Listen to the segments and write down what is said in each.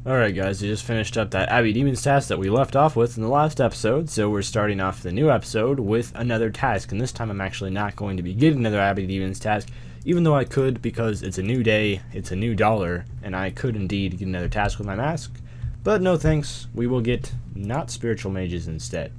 Alright guys, we just finished up that Abby Demons task that we left off with in the last episode, so we're starting off the new episode with another task, and this time I'm actually not going to be getting another Abby Demons task, even though I could because it's a new day, it's a new dollar, and I could indeed get another task with my mask, but no thanks, we will get not spiritual mages instead.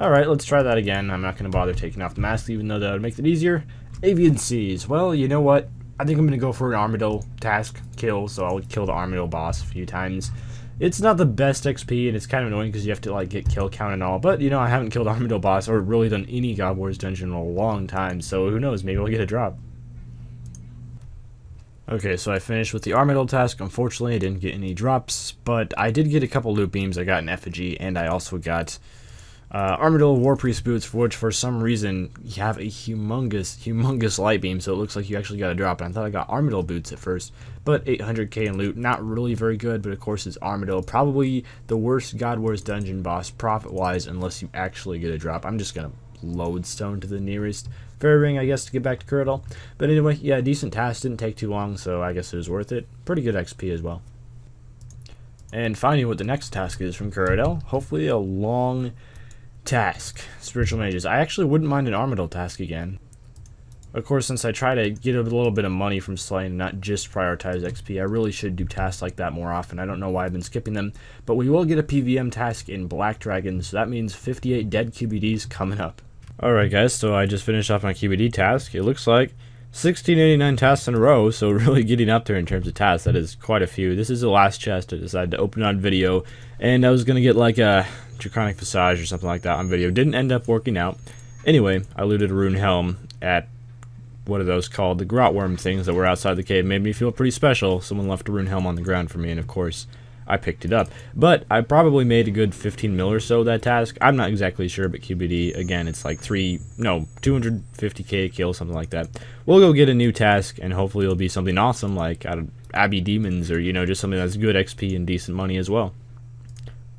Alright, let's try that again. I'm not going to bother taking off the mask even though that would make it easier. Avian Seas, well, you know what? I think I'm going to go for an Armadyl task kill, so I'll kill the Armadyl boss a few times. It's not the best XP, and it's kind of annoying because you have to like get kill count and all, but you know, I haven't killed Armadyl boss or really done any God Wars dungeon in a long time, so who knows, maybe I'll get a drop. Okay, so I finished with the Armadyl task. Unfortunately, I didn't get any drops, but I did get a couple loot beams. I got an effigy, and I also got Armadyl War Priest boots, for which for some reason you have a humongous light beam, so it looks like you actually got a drop. And I thought I got Armadyl boots at first, but 800k in loot, not really very good, but of course it's Armadyl, probably the worst God Wars dungeon boss profit-wise unless you actually get a drop. I'm just gonna lodestone to the nearest fairy ring, I guess, to get back to Kuradal. But anyway, yeah, decent task, didn't take too long, so I guess it was worth it. Pretty good XP as well. And finding what the next task is from Kuradal, hopefully a long task. Spiritual mages. I actually wouldn't mind an Armadyl task again. Of course, since I try to get a little bit of money from slaying and not just prioritize XP, I really should do tasks like that more often. I don't know why I've been skipping them, but we will get a PVM task in Black Dragon, so that means 58 dead QBDs coming up. Alright guys, so I just finished off my QBD task. It looks like 1689 tasks in a row, so really getting up there in terms of tasks. That is quite a few. This is the last chest I decided to open on video, and I was going to get like a Draconic Visage or something like that on video. Didn't end up working out. Anyway, I looted a rune helm at, what are those called? The grotworm things that were outside the cave. Made me feel pretty special. Someone left a rune helm on the ground for me, and of course, I picked it up. But I probably made a good 15 mil or so that task. I'm not exactly sure, but QBD, again, it's like 250k kill, something like that. We'll go get a new task, and hopefully it'll be something awesome, like out of Abby Demons, or, you know, just something that's good XP and decent money as well.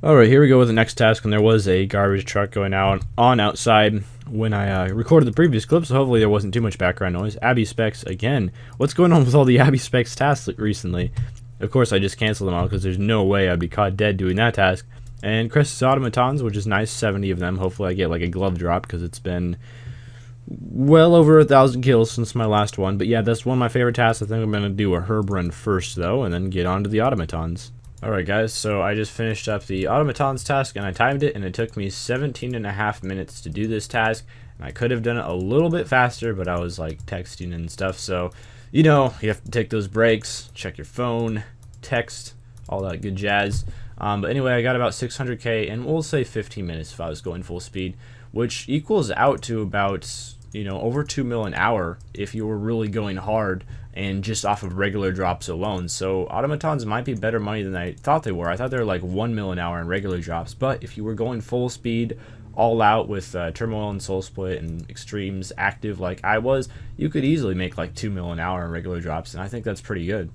Alright, here we go with the next task, and there was a garbage truck going on outside when I recorded the previous clip, so hopefully there wasn't too much background noise. Abby specs, again. What's going on with all the Abby specs tasks recently? Of course, I just canceled them all because there's no way I'd be caught dead doing that task. And Chris' Automatons, which is nice, 70 of them. Hopefully I get like a glove drop because it's been well over 1,000 kills since my last one. But yeah, that's one of my favorite tasks. I think I'm going to do a herb run first, though, and then get on to the Automatons. Alright guys, so I just finished up the Automatons task, and I timed it, and it took me 17.5 minutes to do this task. And I could have done it a little bit faster, but I was like texting and stuff, so you know, you have to take those breaks, check your phone, text, all that good jazz. But anyway, I got about 600k, and we'll say 15 minutes if I was going full speed, which equals out to about, you know, over 2 mil an hour if you were really going hard and just off of regular drops alone. So Automatons might be better money than I thought they were. I thought they were like 1 mil an hour in regular drops, but if you were going full speed, all out with Turmoil and Soul Split and Extremes active like I was, you could easily make like 2 mil an hour in regular drops, and I think that's pretty good.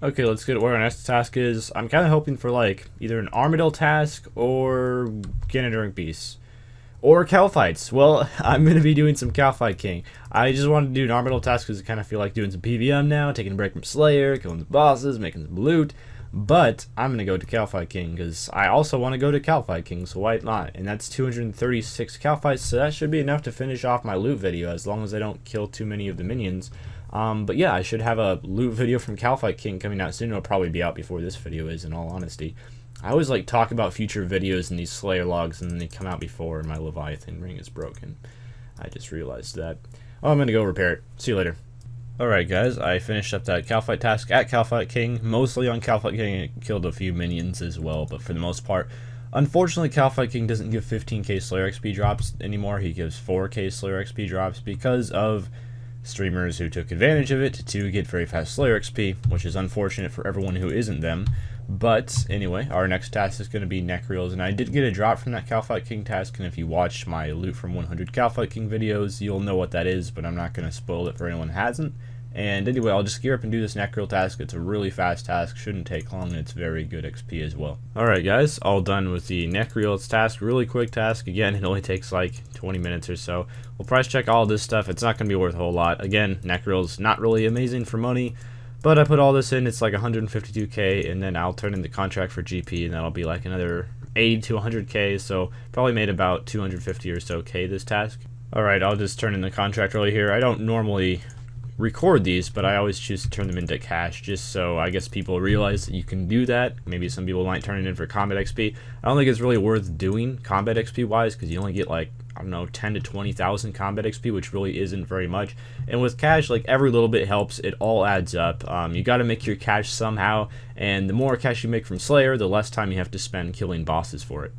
Okay, let's get where our next task is. I'm kind of hoping for like either an Armadyl task or get a Enduring Peace. Or Kalphites. Well, I'm going to be doing some Kalphite King. I just wanted to do an Armadyl task because I kind of feel like doing some PVM now, taking a break from Slayer, killing the bosses, making some loot. But I'm going to go to Kalphite King because I also want to go to Kalphite King, so why not? And that's 236 Kalphites, so that should be enough to finish off my loot video as long as I don't kill too many of the minions. But yeah, I should have a loot video from Kalphite King coming out soon. It'll probably be out before this video is, in all honesty. I always like talk about future videos in these Slayer logs, and then they come out before my Leviathan ring is broken. I just realized that. Oh, I'm going to go repair it. See you later. Alright guys, I finished up that Kalphite task at Kalphite King, mostly on Kalphite King. It killed a few minions as well, but for the most part, unfortunately Kalphite King doesn't give 15k Slayer XP drops anymore. He gives 4k Slayer XP drops because of streamers who took advantage of it to get very fast Slayer XP, which is unfortunate for everyone who isn't them. But anyway, our next task is going to be Nechryaels, and I did get a drop from that Kalphite King task, and if you watch my loot from 100 Kalphite King videos, you'll know what that is, but I'm not going to spoil it for anyone who hasn't. And anyway, I'll just gear up and do this Nechryael task. It's a really fast task, shouldn't take long, and it's very good XP as well. Alright guys, all done with the Nechryaels task. Really quick task. Again, it only takes like 20 minutes or so. We'll price check all this stuff. It's not going to be worth a whole lot. Again, Nechryaels not really amazing for money, But I put all this in, it's like 152k, and then I'll turn in the contract for GP, and that'll be like another 80 to 100k, so probably made about 250 or so k this task. Alright, I'll just turn in the contract early here. I don't normally record these, but I always choose to turn them into cash, just so I guess people realize that you can do that. Maybe some people might turn it in for combat XP. I don't think it's really worth doing combat XP wise, because you only get like, I don't know, 10 to 20,000 combat XP, which really isn't very much. And with cash, like every little bit helps. It all adds up. You got to make your cash somehow, and the more cash you make from Slayer, the less time you have to spend killing bosses for it.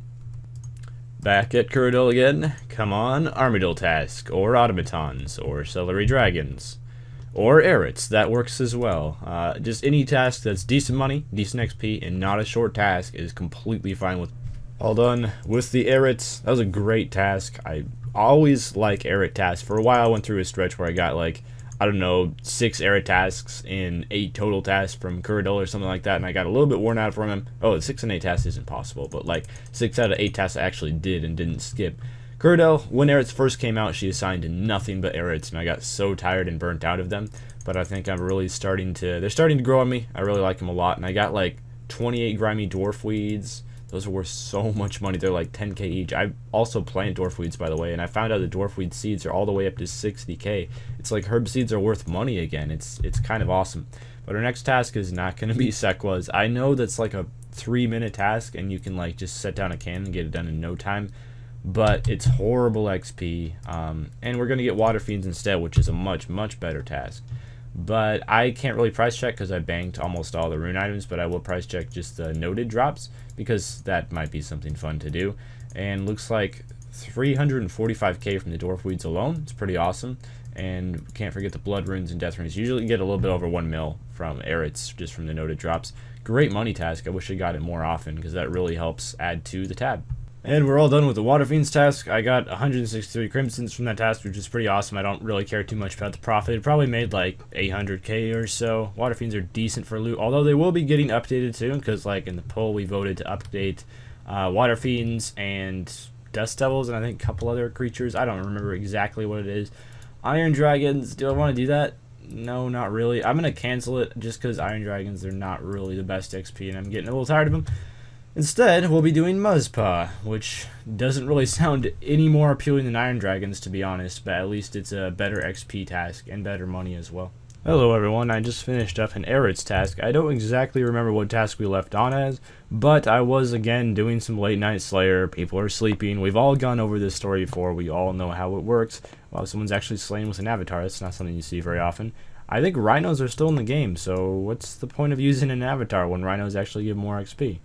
Back at Kuradal again. Come on, Armadyl task, or Automatons, or Celery Dragons, or Erots. That works as well. Just any task that's decent money, decent XP, and not a short task is completely fine with. All done with the Erots. That was a great task. I always like Erot tasks. For a while I went through a stretch where I got like, I don't know, 6 Erot tasks in 8 total tasks from Kuradal or something like that, and I got a little bit worn out from him. Oh, 6 and 8 tasks isn't possible, but like 6 out of 8 tasks I actually did and didn't skip. Kuradal, when Erots first came out, she assigned nothing but Erots, and I got so tired and burnt out of them. But I think I'm really they're starting to grow on me. I really like them a lot, and I got like 28 grimy dwarf weeds. Those are worth so much money. They're like 10k each. I also plant dwarf weeds, by the way, and I found out the dwarf weed seeds are all the way up to 60k. It's like herb seeds are worth money again. It's kind of awesome. But our next task is not going to be Sequas. I know that's like a 3-minute task, and you can like just set down a cannon and get it done in no time. But it's horrible XP, and we're going to get Waterfiends instead, which is a much better task. But I can't really price check because I banked almost all the rune items, but I will price check just the noted drops because that might be something fun to do. And looks like 345k from the dwarf weeds alone. It's pretty awesome. And can't forget the blood runes and death runes. Usually you get a little bit over 1 mil from Erots just from the noted drops. Great money task. I wish I got it more often because that really helps add to the tab. And we're all done with the Waterfiends task. I got 163 crimsons from that task, which is pretty awesome. I don't really care too much about the profit. It probably made like 800k or so. Waterfiends are decent for loot, although they will be getting updated soon, because like in the poll we voted to update Waterfiends and Dust Devils, and I think a couple other creatures. I don't remember exactly what it is. Iron Dragons, do I want to do that? No, not really. I'm going to cancel it just because Iron Dragons, they're not really the best XP, and I'm getting a little tired of them. Instead, we'll be doing Muzzpaw, which doesn't really sound any more appealing than Iron Dragons, to be honest, but at least it's a better XP task and better money as well. Hello everyone, I just finished up an Erots task. I don't exactly remember what task we left on as, but I was again doing some late night Slayer. People are sleeping. We've all gone over this story before. We all know how it works. Well, someone's actually slain with an avatar. That's not something you see very often. I think rhinos are still in the game, so what's the point of using an avatar when rhinos actually give more XP?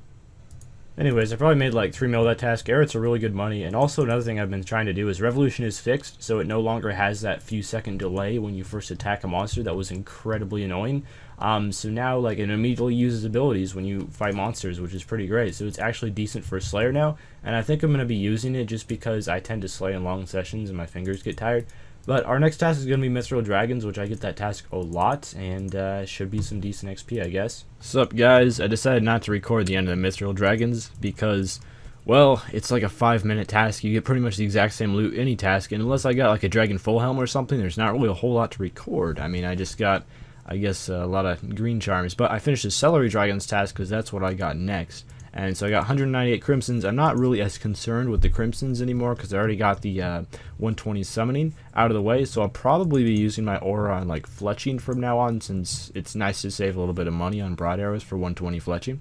Anyways, I probably made like 3 mil that task. Erots are really good money, and also another thing I've been trying to do is Revolution is fixed, so it no longer has that few second delay when you first attack a monster. That was incredibly annoying. So now like it immediately uses abilities when you fight monsters, which is pretty great. So it's actually decent for Slayer now, and I think I'm going to be using it just because I tend to slay in long sessions and my fingers get tired. But our next task is going to be Mithril Dragons, which I get that task a lot, and should be some decent XP, I guess. Sup, guys? I decided not to record the end of the Mithril Dragons because, well, it's like a 5-minute task. You get pretty much the exact same loot any task, and unless I got like a Dragon Full Helm or something, there's not really a whole lot to record. I mean, I just got, I guess, a lot of green charms. But I finished the Celery Dragons task because that's what I got next. And so I got 198 crimsons. I'm not really as concerned with the crimsons anymore because I already got the 120 summoning out of the way. So I'll probably be using my aura on like fletching from now on, since it's nice to save a little bit of money on broad arrows for 120 fletching.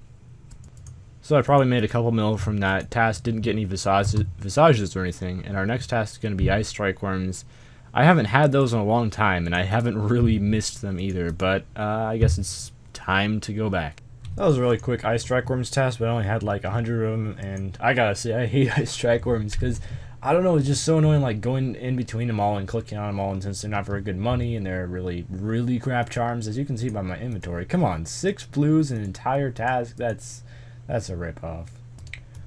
So I probably made a couple mil from that task. Didn't get any visages or anything. And our next task is going to be Ice Strike Worms. I haven't had those in a long time, and I haven't really missed them either. But I guess it's time to go back. That was a really quick Ice Strike Worms task, but I only had like 100 of them, and I gotta say, I hate Ice Strike Worms, because, I don't know, it's just so annoying, like, going in between them all and clicking on them all, and since they're not very good money, and they're really crap charms, as you can see by my inventory. Come on, 6 blues, an entire task, that's a rip-off.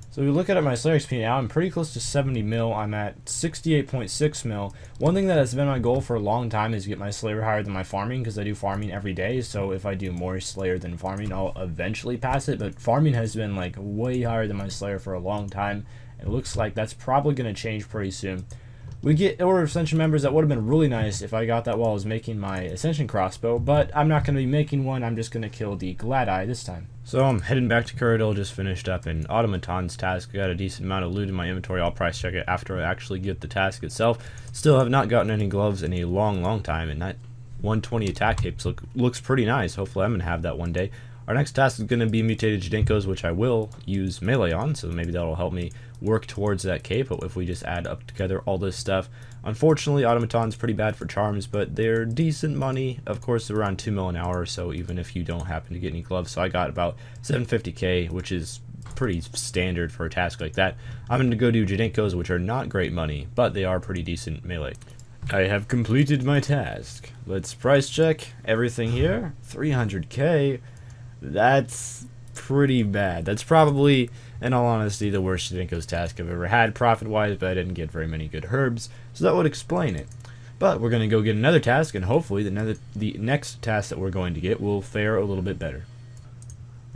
So if we look at my Slayer XP now, I'm pretty close to 70 mil. I'm at 68.6 mil. One thing that has been my goal for a long time is to get my Slayer higher than my farming, because I do farming every day. So if I do more Slayer than farming, I'll eventually pass it. But farming has been like way higher than my Slayer for a long time. It looks like that's probably going to change pretty soon. We get Order of Ascension members. That would have been really nice if I got that while I was making my Ascension crossbow, but I'm not going to be making one. I'm just going to kill the Glad-Eye this time. So I'm heading back to Kuradal. Just finished up an Automatons task. Got a decent amount of loot in my inventory. I'll price check it after I actually get the task itself. Still have not gotten any gloves in a long time, and that 120 attack cape looks pretty nice. Hopefully I'm going to have that one day. Our next task is going to be mutated Jadinkos, which I will use melee on, so maybe that'll help me work towards that cape. But if we just add up together all this stuff, unfortunately Automaton's pretty bad for charms, but they're decent money. Of course, they're around 2 mil an hour, so even if you don't happen to get any gloves, so I got about 750k, which is pretty standard for a task like that. I'm going to go do Jadinkos, which are not great money, but they are pretty decent melee. I have completed my task. Let's price check everything here. 300k. That's pretty bad. That's probably, in all honesty, the worst Jadinkos task I've ever had profit-wise, but I didn't get very many good herbs, so that would explain it. But we're going to go get another task, and hopefully the next task that we're going to get will fare a little bit better.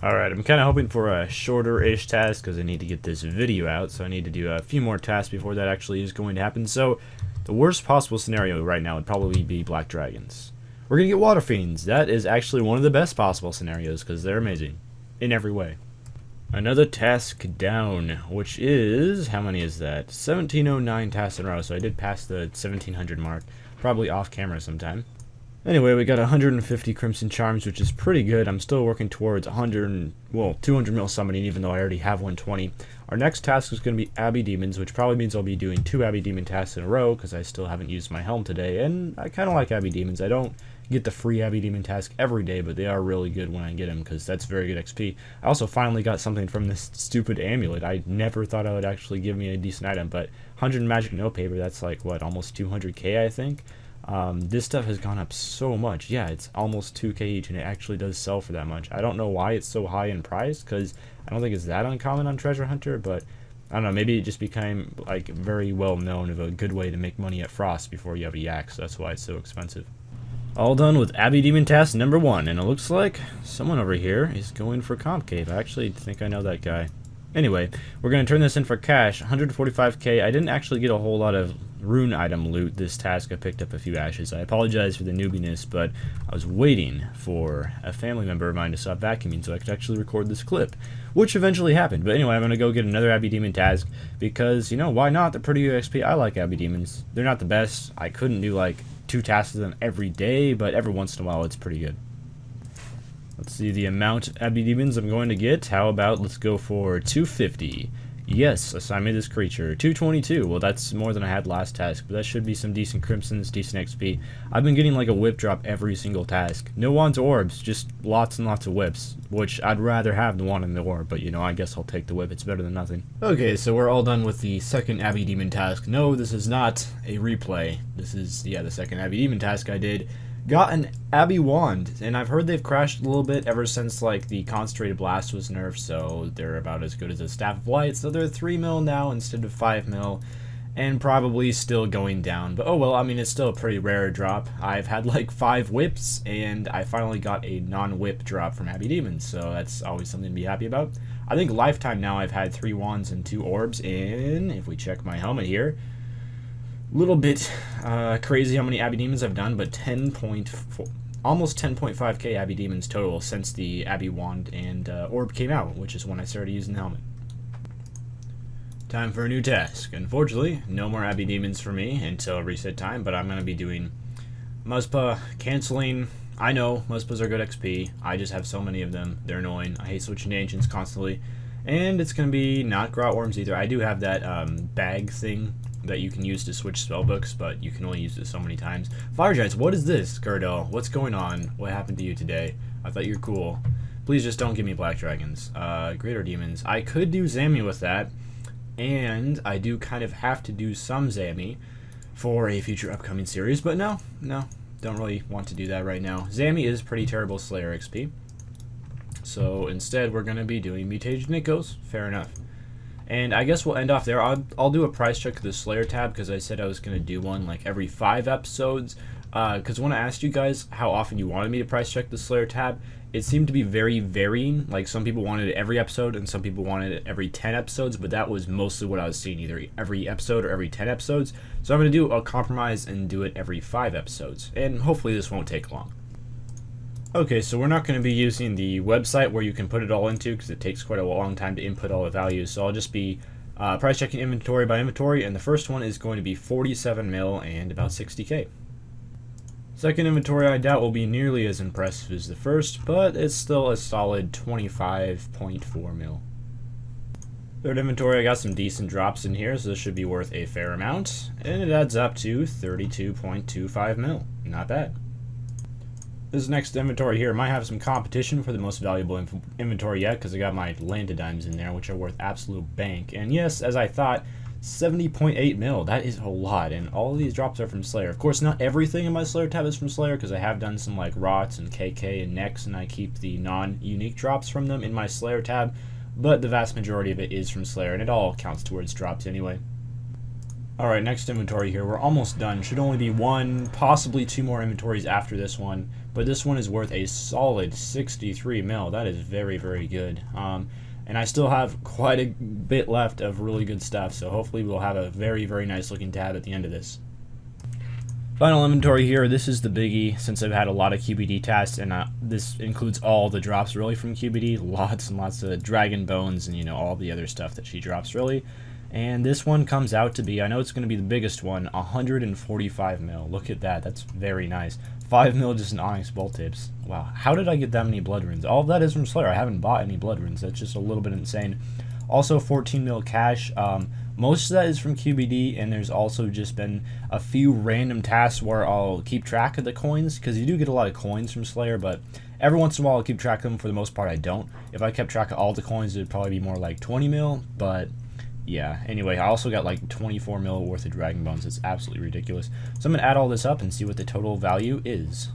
Alright, I'm kind of hoping for a shorter-ish task because I need to get this video out, so I need to do a few more tasks before that actually is going to happen. So the worst possible scenario right now would probably be Black Dragons. We're going to get Waterfiends. That is actually one of the best possible scenarios because they're amazing in every way. Another task down, which is, how many is that? 1709 tasks in a row, so I did pass the 1700 mark, probably off camera sometime. Anyway, we got 150 Crimson Charms, which is pretty good. I'm still working towards 200 mil summoning, even though I already have 120. Our next task is going to be Abby Demons, which probably means I'll be doing 2 Abby Demon tasks in a row, because I still haven't used my helm today, and I kind of like Abby Demons. I don't get the free Abby Demon task every day, but they are really good when I get them, because that's very good XP. I also finally got something from this stupid amulet. I never thought it would actually give me a decent item, but 100 magic note paper, that's like, what, almost 200k, I think? This stuff has gone up so much. Yeah, it's almost 2k each, and it actually does sell for that much. I don't know why it's so high in price, because I don't think it's that uncommon on Treasure Hunter, but I don't know, maybe it just became like very well known of a good way to make money at Frost before you have a yak, so that's why it's so expensive. All done with Abby Demon task number 1, and it looks like someone over here is going for Comp Cave. I actually think I know that guy. Anyway, we're going to turn this in for cash, 145k. I didn't actually get a whole lot of rune item loot this task. I picked up a few ashes. I apologize for the noobiness, but I was waiting for a family member of mine to stop vacuuming so I could actually record this clip, which eventually happened. But anyway, I'm going to go get another Abby Demon task because, you know, why not? They're pretty good XP. I like Abby Demons. They're not the best. I couldn't do like 2 tasks of them every day, but every once in a while it's pretty good. Let's see the amount of Abby Demons I'm going to get. How about let's go for 250. Yes, assign me this creature. 222. Well, that's more than I had last task, but that should be some decent crimsons, decent XP. I've been getting like a whip drop every single task. No wands or orbs, just lots and lots of whips, which I'd rather have the wand and the orb, but you know, I guess I'll take the whip. It's better than nothing. Okay, so we're all done with the second Abby Demon task. No, this is not a replay. This is, yeah, the second Abby Demon task I did. Got an Abby wand, and I've heard they've crashed a little bit ever since like the Concentrated Blast was nerfed, so they're about as good as a Staff of Light, so they're 3 mil now instead of 5 mil, and probably still going down, but oh well, I mean, it's still a pretty rare drop. I've had like 5 whips, and I finally got a non-whip drop from Abby Demons, so that's always something to be happy about. I think lifetime now I've had 3 wands and 2 orbs, and if we check my helmet here, little bit crazy how many Abby Demons I've done, but almost 10.5k Abby Demons total since the Abby Wand and Orb came out, which is when I started using the helmet. Time for a new task. Unfortunately, no more Abby Demons for me until reset time, but I'm going to be doing Muspah, canceling. I know, Muspahs are good XP. I just have so many of them. They're annoying. I hate switching to ancients constantly. And it's going to be not Grot Worms either. I do have that bag thing that you can use to switch spellbooks, but you can only use it so many times. Fire Giants, what is this, Kuradal? What's going on? What happened to you today? I thought you were cool. Please just don't give me Black Dragons. Greater Demons. I could do Zami with that, and I do kind of have to do some Zami for a future upcoming series, but no, don't really want to do that right now. Zami is pretty terrible Slayer XP, so instead we're going to be doing Mutated Jadinkos. Fair enough. And I guess we'll end off there. I'll do a price check of the Slayer tab because I said I was going to do one like every 5 episodes. because when I asked you guys how often you wanted me to price check the Slayer tab, it seemed to be very varying. Like some people wanted it every episode and some people wanted it every 10 episodes, but that was mostly what I was seeing, either every episode or every 10 episodes. So I'm going to do a compromise and do it every 5 episodes, and hopefully this won't take long. Okay, so we're not going to be using the website where you can put it all into, because it takes quite a long time to input all the values, so I'll just be price checking inventory by inventory, and the first one is going to be 47 mil and about 60k. Second inventory I doubt will be nearly as impressive as the first, but it's still a solid 25.4 mil. Third inventory, I got some decent drops in here, so this should be worth a fair amount, and it adds up to 32.25 mil. Not bad. This next inventory here might have some competition for the most valuable inventory yet, because I got my landed dimes in there, which are worth absolute bank. And yes, as I thought, 70.8 mil. That is a lot, and all of these drops are from Slayer. Of course, not everything in my Slayer tab is from Slayer, because I have done some like Erots and KK and Nex, and I keep the non-unique drops from them in my Slayer tab, but the vast majority of it is from Slayer, and it all counts towards drops anyway. Alright, next inventory here. We're almost done. Should only be 1, possibly 2 more inventories after this one, but this one is worth a solid 63 mil. That is very, very good. And I still have quite a bit left of really good stuff, so hopefully we'll have a very, very nice looking tab at the end of this. Final inventory here. This is the biggie, since I've had a lot of QBD tasks, and this includes all the drops really from QBD. Lots and lots of dragon bones and, you know, all the other stuff that she drops really. And this one comes out to be, I know it's going to be the biggest one, 145 mil. Look at that. That's very nice. 5 mil just in Onyx Bolt Tips. Wow. How did I get that many Blood Runes? All of that is from Slayer. I haven't bought any Blood Runes. That's just a little bit insane. Also 14 mil cash. Most of that is from QBD, and there's also just been a few random tasks where I'll keep track of the coins, because you do get a lot of coins from Slayer, but every once in a while I'll keep track of them. For the most part, I don't. If I kept track of all the coins, it would probably be more like 20 mil, but yeah, anyway, I also got like 24 mil worth of Dragon Bones. It's absolutely ridiculous. So I'm going to add all this up and see what the total value is.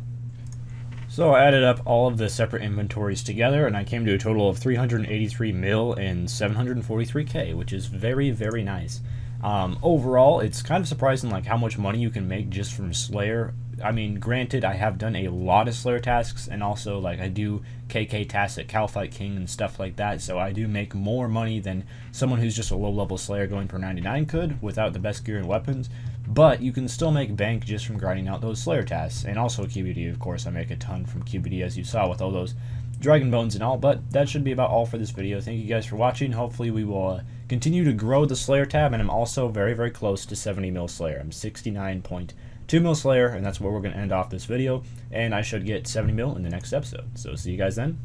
So I added up all of the separate inventories together, and I came to a total of 383 mil and 743k, which is very, very nice. Overall, it's kind of surprising like how much money you can make just from Slayer. I mean, granted, I have done a lot of Slayer tasks, and also like I do KK tasks at Kalphite King and stuff like that, so I do make more money than someone who's just a low-level Slayer going for 99 could without the best gear and weapons. But you can still make bank just from grinding out those Slayer tasks, and also QBD, of course. I make a ton from QBD, as you saw, with all those Dragon Bones and all. But that should be about all for this video. Thank you guys for watching. Hopefully we will continue to grow the Slayer tab, and I'm also very, very close to 70 mil Slayer. I'm 69.2 mil Slayer, and that's where we're going to end off this video, and I should get 70 mil in the next episode. So see you guys then.